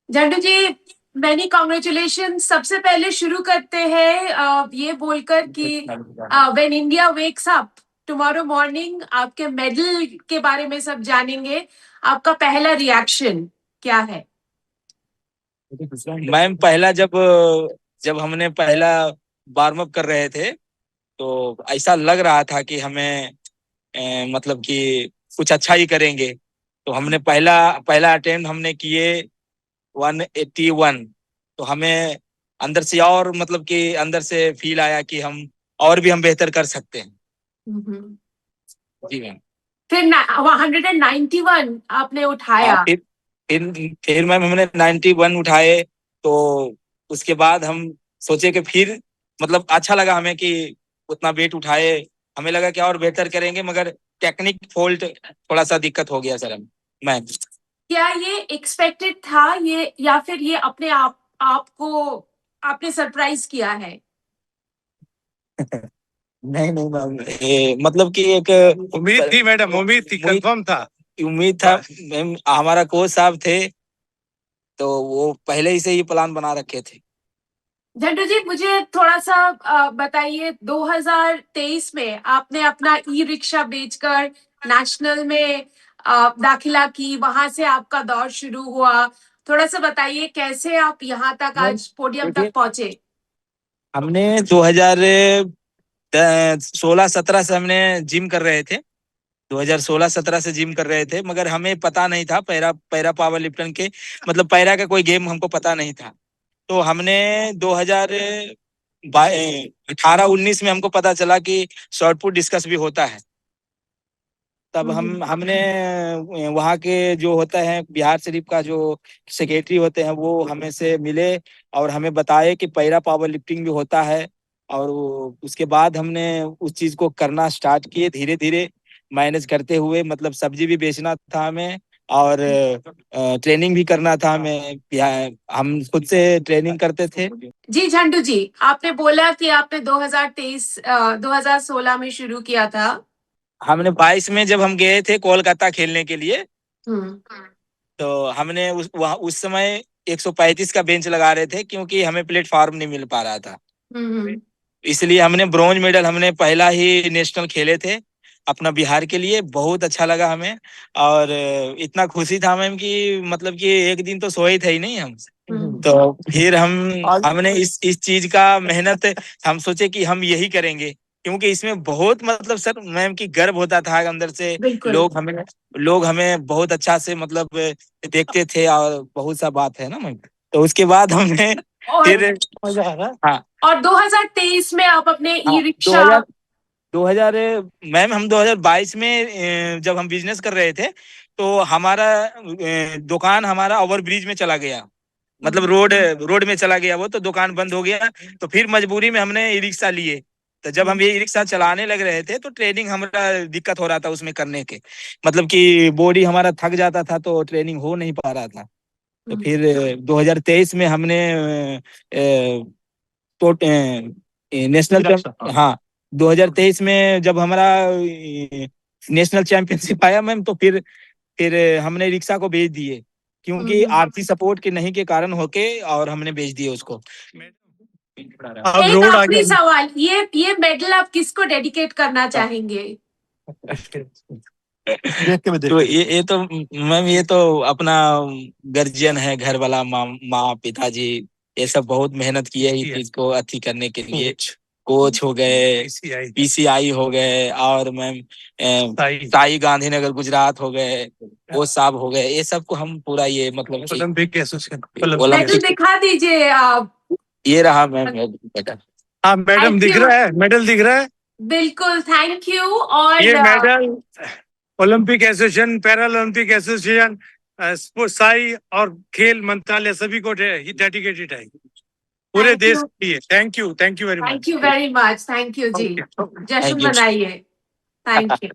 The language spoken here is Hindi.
झंडू जी, मैनी कॉन्ग्रेचुलेशन। सबसे पहले शुरू करते हैं ये बोलकर कि when India wakes up tomorrow morning, आपके मेडल के बारे में सब जानेंगे। आपका पहला रिएक्शन क्या है? मैम, पहला जब जब हमने पहला वार्म अप कर रहे थे तो ऐसा लग रहा था कि हमें मतलब कि कुछ अच्छा ही करेंगे। तो हमने पहला पहला अटेम्प्ट हमने किए 181। तो हमें अंदर से और मतलब कि अंदर से फील आया कि हम बेहतर कर सकते हैं। जी मैम। फिर 191 आपने उठाया। फिर मैम हमने 91 उठाए। तो उसके बाद हम सोचे कि फिर मतलब अच्छा लगा हमें कि उतना वेट उठाए। हमें लगा कि और बेहतर करेंगे, मगर टेक्निक फॉल्ट थोड़ा सा दिक्कत हो गया सर हम मैम। क्या ये एक्सपेक्टेड था ये, या फिर ये अपने आप आपको आपने सरप्राइज किया है? नहीं नहीं मैम, मतलब कि एक उम्मीद थी मैडम, उम्मीद थी, कंफर्म था। उम्मीद था मैम। हमारा कोच साहब थे तो वो पहले ही से ही प्लान बना रखे थे। झंडू जी, मुझे थोड़ा सा बताइए, 2023 में आपने अपना ई रिक्शा बेचकर नेशनल में दाखिला की, वहां से आपका दौर शुरू हुआ। थोड़ा सा बताइए कैसे आप यहाँ तक आज पोडियम तक पहुंचे। हमने 2016-17 से हमने जिम कर रहे थे। 2016-17 से जिम कर रहे थे, मगर हमें पता नहीं था पैरा पैरा पावर लिफ्टन के मतलब पैरा का कोई गेम हमको पता नहीं था। तो हमने 2018-19 में हमको पता चला कि शॉर्ट पुट डिस्कस भी होता है। तब हमने वहाँ के जो होता है बिहार शरीफ का जो सेक्रेटरी होते हैं वो हमें से मिले और हमें बताए कि पैरा पावर लिफ्टिंग भी होता है। और उसके बाद हमने उस चीज को करना स्टार्ट किए धीरे धीरे मैनेज करते हुए। मतलब सब्जी भी बेचना था हमें और ट्रेनिंग भी करना था हमें। हम खुद से ट्रेनिंग करते थे। जी झंडू जी, आपने बोला कि आपने 2016 में शुरू किया था। हमने 22 में जब हम गए थे कोलकाता खेलने के लिए, तो हमने उस समय 135 का बेंच लगा रहे थे क्योंकि हमें प्लेटफॉर्म नहीं मिल पा रहा था। इसलिए हमने ब्रॉन्ज मेडल हमने पहला ही नेशनल खेले थे अपना बिहार के लिए। बहुत अच्छा लगा हमें और इतना खुशी था मैम कि मतलब कि एक दिन तो सोए थे ही नहीं हम। तो फिर हमने इस चीज का मेहनत हम सोचे कि हम यही करेंगे क्योंकि इसमें बहुत मतलब सर मैम की गर्व होता था अंदर से। लोग हमें बहुत अच्छा से मतलब देखते थे और बहुत सा बात है ना मैम। तो उसके बाद हमने फिर हाँ। और 2023 में आप अपने ई रिक्शा 2000 मैम हम 2022 में जब हम बिजनेस कर रहे थे तो हमारा दुकान हमारा ओवर ब्रिज में चला गया। मतलब रोड में चला गया वो, तो दुकान बंद हो गया। तो फिर मजबूरी में हमने ई रिक्शा लिए। तो जब हम ये ई रिक्शा चलाने लग रहे थे तो ट्रेनिंग हमारा दिक्कत हो रहा था उसमें करने के। मतलब कि बॉडी हमारा थक जाता था तो ट्रेनिंग हो नहीं पा रहा था। तो फिर 2023 में हमने तो नेशनल हाँ 2023 में जब हमारा नेशनल चैंपियनशिप आया मैम, तो फिर हमने रिक्शा को बेच दिए क्योंकि आर्थिक सपोर्ट के नहीं के कारण होके और हमने बेच दिए उसको। एक आखिरी सवाल, ये मेडल आप किसको डेडिकेट करना चाहेंगे? तो ये तो मैम ये तो अपना गार्जियन है, घर वाला माँ पिताजी, ये सब बहुत मेहनत की है इस चीज को अच्छी करने के लिए। कोच हो गए, पीसीआई हो गए, और मैम साई गांधीनगर गुजरात हो गए, वो साहब हो गए। ये सब को हम पूरा ये मतलब ओलंपिक मेडल दिखा दीजिए आप। ये रहा मैम बेटा। हाँ मैडम, दिख रहा है, मेडल दिख रहा है। बिल्कुल, थैंक यू। और ये medal Olympic association, para Olympic association, Sai और खेल मंत्रालय सभी को डेडिकेटेड है, पूरे देश के लिए। Thank you very much. Thank you very much. Thank you ji, जश्न मनाइए। Thank you.